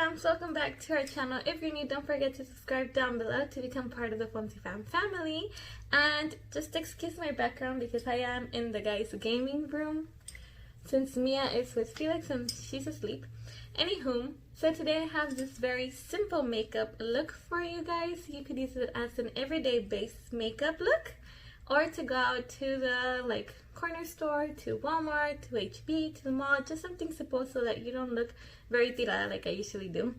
Fams, welcome back to our channel. If you're new, don't forget to subscribe down below to become part of the FonsiFam family. And just excuse my background because I am in the guys' gaming room since Mia is with Felix and she's asleep. Anywho, so today I have this very simple makeup look for you guys. You could use it as an everyday base makeup look, or to go out to the corner store, to Walmart, to HB, to the mall, just something simple so that you don't look very tirada like I usually do.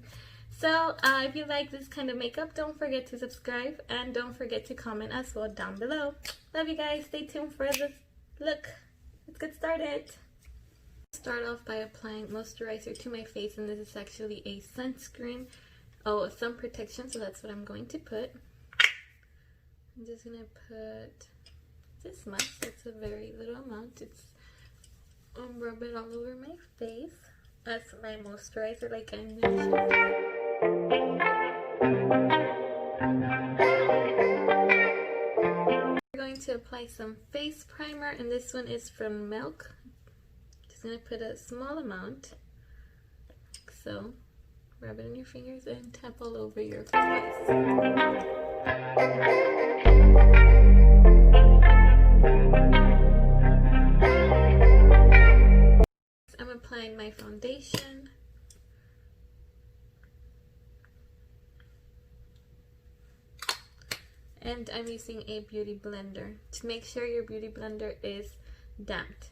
So if you like this kind of makeup, don't forget to subscribe and don't forget to comment as well down below. Love you guys. Stay tuned for the look. Let's get started. Start off by applying moisturizer to my face, and this is actually a sunscreen. Oh, sun protection, so that's what I'm going to put. I'm just gonna put this much. It's a very little amount. It's rub it all over my face. That's my moisturizer, like I mentioned. We're going to apply some face primer, and this one is from Milk. Just gonna put a small amount, like so. Rub it in your fingers and tap all over your face. I'm applying my foundation. And I'm using a beauty blender to make sure your beauty blender is damped.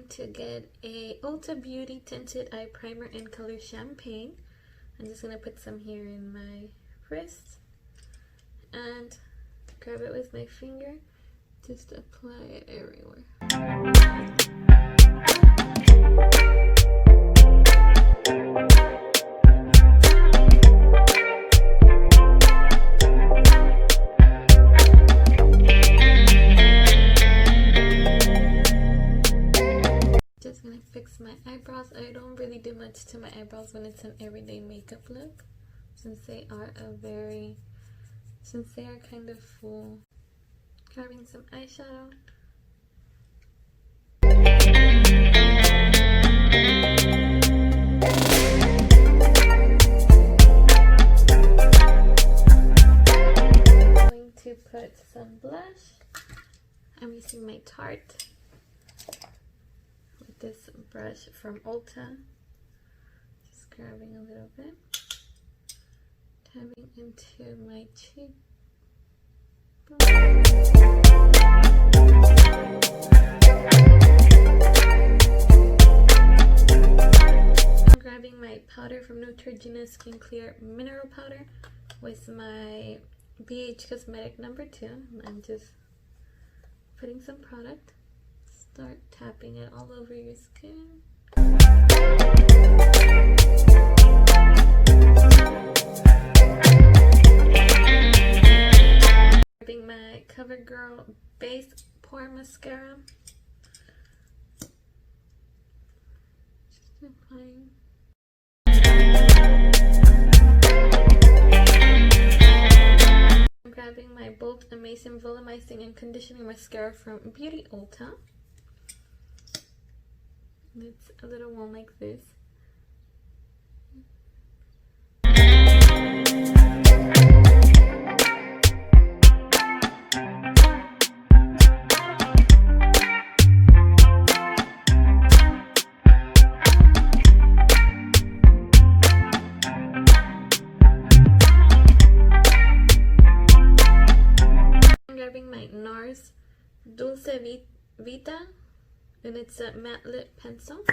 To get a Ulta Beauty Tinted Eye Primer in color Champagne. I'm just going to put some here in my wrist and grab it with my finger. Just apply it everywhere. My eyebrows. I don't really do much to my eyebrows when it's an everyday makeup look, since they are kind of full. Grabbing some eyeshadow. I'm going to put some blush. I'm using my Tarte. This brush from Ulta, just grabbing a little bit, tapping into my cheek. I'm grabbing my powder from Neutrogena Skin Clear Mineral Powder with my BH Cosmetic number 2. I'm just putting some product. Start tapping it all over your skin. Grabbing my CoverGirl Base Pore Mascara. Just applying. I'm grabbing my Bold Amazing Volumizing and Conditioning Mascara from Beauty Ulta. It's a little one like this. I'm grabbing my NARS Dulce Vita, and it's a matte lip pencil.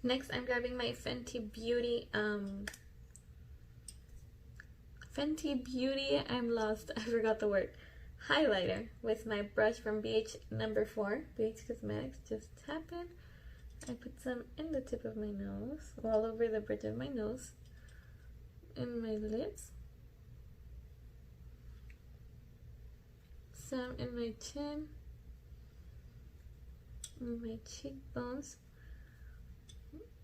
Next, I'm grabbing my Fenty Beauty, I'm lost, I forgot the word, highlighter with my brush from BH number 4, BH Cosmetics. Just tap it. I put some in the tip of my nose, all over the bridge of my nose, and my lips. some in my chin, in my cheekbones.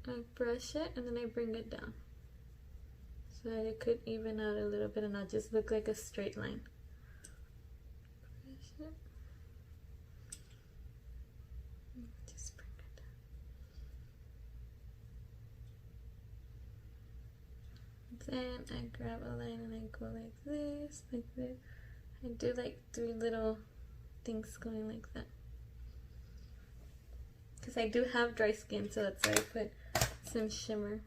I brush it and then I bring it down so that it could even out a little bit and not just look like a straight line. Brush it. Just bring it down. Then I grab a line and I go like this, like this. I do like 3 little things going like that. Because I do have dry skin, so that's why I put some shimmer.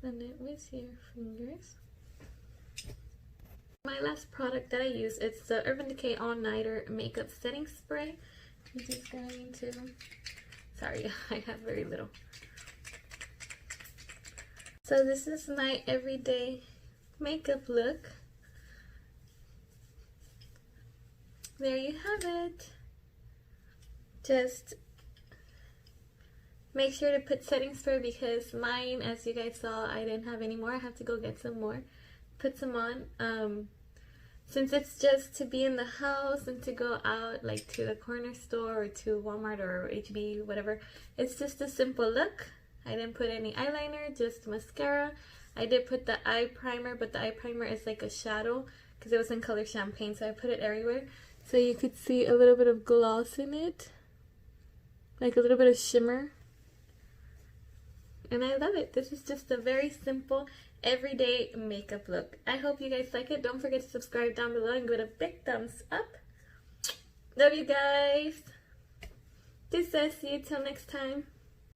Blend it with your fingers. My last product that I use, it's the Urban Decay All Nighter Makeup Setting Spray. I'm just going to, sorry, I have very little. So this is my everyday makeup look. There you have it. Just make sure to put setting spray because mine, as you guys saw, I didn't have any more. I have to go get some more. Put some on. Since it's just to be in the house and to go out like to the corner store or to Walmart or HB, whatever. It's just a simple look. I didn't put any eyeliner, just mascara. I did put the eye primer, but the eye primer is like a shadow because it was in color champagne, so I put it everywhere. So you could see a little bit of gloss in it, like a little bit of shimmer. And I love it. This is just a very simple, everyday makeup look. I hope you guys like it. Don't forget to subscribe down below and give it a big thumbs up. Love you guys. Deuces. See you till next time.